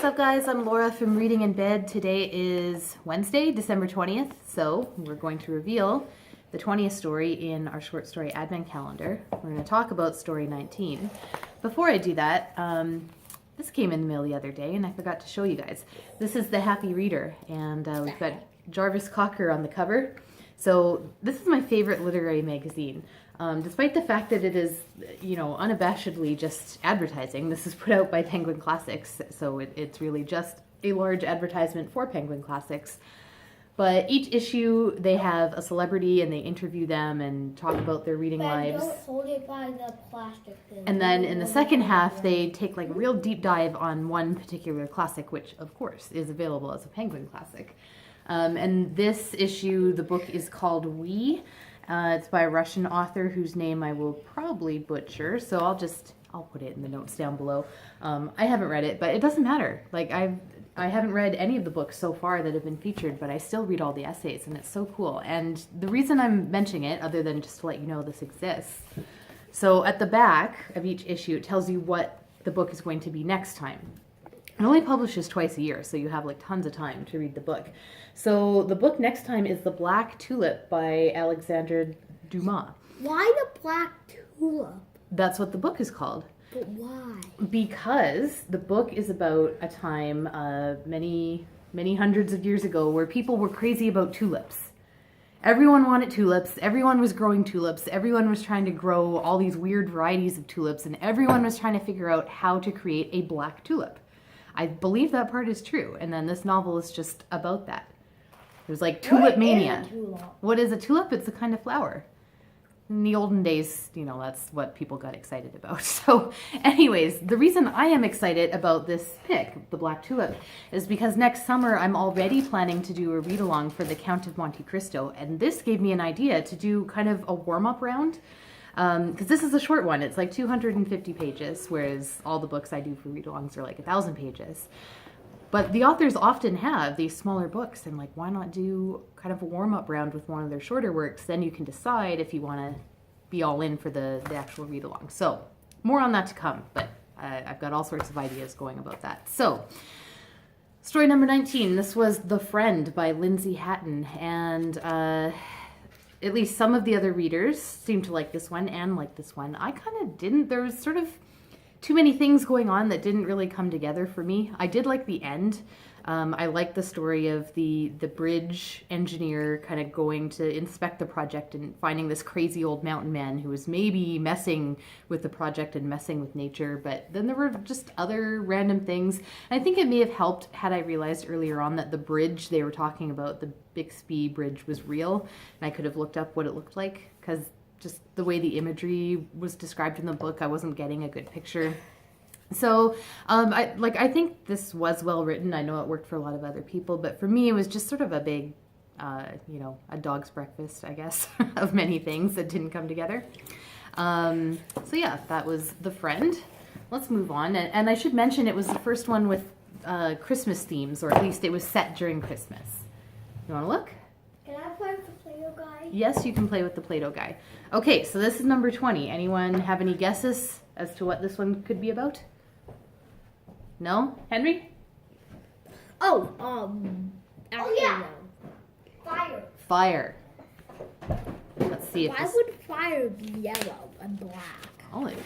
up, guys? I'm Laura from Reading in Bed. Today is Wednesday, December 20th, so we're going to reveal the 20th story in our short story advent calendar. We're going to talk about story 19. Before I do that, this came in the mail the other day and I forgot to show you guys. This is The Happy Reader, and we've got Jarvis Cocker on the cover. So this is my favorite literary magazine. Despite the fact that it is, unabashedly just advertising. This is put out by Penguin Classics, so it's really just a large advertisement for Penguin Classics. But each issue, they have a celebrity and they interview them and talk about their reading lives. Don't hold it by the plastic thing. And then in the second half, they take like a real deep dive on one particular classic, which of course is available as a Penguin Classic. And this issue, the book is called We. It's by a Russian author whose name I will probably butcher, so I'll put it in the notes down below. I haven't read it, but it doesn't matter. Like I haven't read any of the books so far that have been featured, but I still read all the essays, and it's so cool. And the reason I'm mentioning it, other than just to let you know this exists, so at the back of each issue, it tells you what the book is going to be next time. It only publishes twice a year, so you have like tons of time to read the book. So the book next time is The Black Tulip by Alexandre Dumas. Why the Black Tulip? That's what the book is called. But why? Because the book is about a time many hundreds of years ago where people were crazy about tulips. Everyone wanted tulips, everyone was growing tulips, everyone was trying to grow all these weird varieties of tulips, and everyone was trying to figure out how to create a black tulip. I believe that part is true, and then this novel is just about that. There's like tulip mania. What is a tulip? It's a kind of flower. In the olden days, that's what people got excited about. So anyways, the reason I am excited about this pick, The Black Tulip, is because next summer I'm already planning to do a read-along for the Count of Monte Cristo, and this gave me an idea to do kind of a warm-up round. Because this is a short one. It's like 250 pages, whereas all the books I do for read-alongs are like 1,000 pages. But the authors often have these smaller books, and like, why not do kind of a warm-up round with one of their shorter works? Then you can decide if you want to be all in for the actual read-along. So more on that to come, but I've got all sorts of ideas going about that. So story number 19, this was The Friend by Lindsay Hatton, and at least some of the other readers seem to like this one and like this one. I kind of didn't. There was sort of too many things going on that didn't really come together for me. I did like the end. I liked the story of the bridge engineer kind of going to inspect the project and finding this crazy old mountain man who was maybe messing with the project and messing with nature. But then there were just other random things. I think it may have helped had I realized earlier on that the bridge they were talking about, the Bixby Bridge, was real. And I could have looked up what it looked like, because just the way the imagery was described in the book, I wasn't getting a good picture. So I think this was well written. I know it worked for a lot of other people, but for me it was just sort of a big, a dog's breakfast, I guess, of many things that didn't come together. So yeah, that was The Friend. Let's move on. And I should mention it was the first one with Christmas themes, or at least it was set during Christmas. You want to look? Can I play with the Play-Doh guy? Yes, you can play with the Play-Doh guy. Okay, so this is number 20. Anyone have any guesses as to what this one could be about? No? Henry? Actually, no. Fire. Fire. Let's see if Why would fire be yellow and black? Oh, it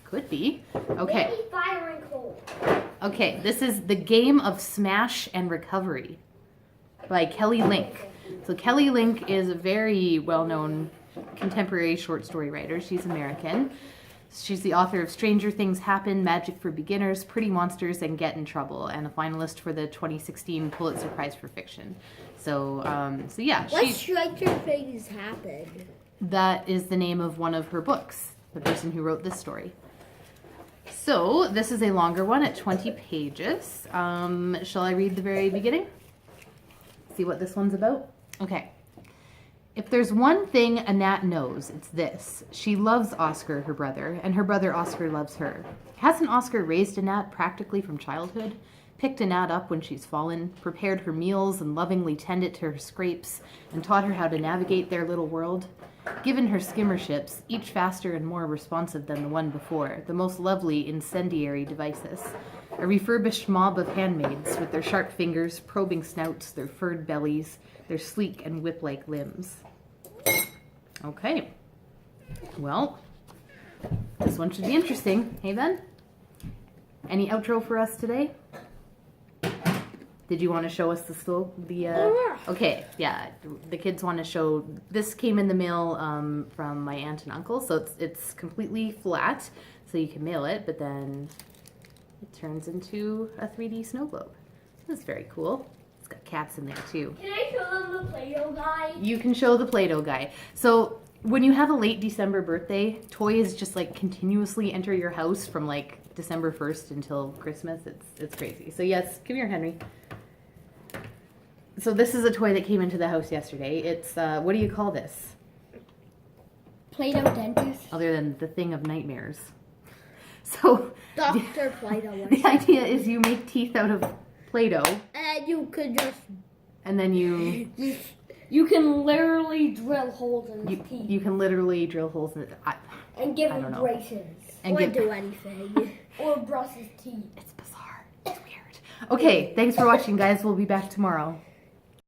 could be. Okay. Maybe fire and cold. Okay, this is The Game of Smash and Recovery by Kelly Link. So Kelly Link is a very well-known contemporary short story writer. She's American. She's the author of Stranger Things Happen, Magic for Beginners, Pretty Monsters, and Get in Trouble, and a finalist for the 2016 Pulitzer Prize for Fiction. So yeah. What Stranger Things Happen? That is the name of one of her books, the person who wrote this story. So this is a longer one at 20 pages. Shall I read the very beginning? See what this one's about? Okay. If there's one thing Annette knows, it's this. She loves Oscar, her brother, and her brother Oscar loves her. Hasn't Oscar raised Annette practically from childhood? Picked Annette up when she's fallen, prepared her meals and lovingly tended to her scrapes, and taught her how to navigate their little world? Given her skimmer ships, each faster and more responsive than the one before, the most lovely incendiary devices. A refurbished mob of handmaids with their sharp fingers, probing snouts, their furred bellies, their sleek and whip-like limbs. Okay. Well, this one should be interesting. Hey, Ben? Any outro for us today? Did you want to show us Okay, yeah. The kids want to show... This came in the mail from my aunt and uncle, so it's completely flat, so you can mail it, but then it turns into a 3D snow globe. This is very cool. It's got cats in there, too. Can I show them the Play-Doh guy? You can show the Play-Doh guy. So when you have a late December birthday, toys just like continuously enter your house from like December 1st until Christmas. It's crazy. So yes, come here, Henry. So this is a toy that came into the house yesterday. It's, what do you call this? Play-Doh dentist. Other than the thing of nightmares. So Dr. Play-Doh. the idea is you make teeth out of Play-Doh. And you could just... And then you... You can literally drill holes in his teeth. You can literally drill holes in it. And give I him don't know. braces. And or do anything. Or brush his teeth. It's bizarre. It's weird. Okay, thanks for watching, guys. We'll be back tomorrow.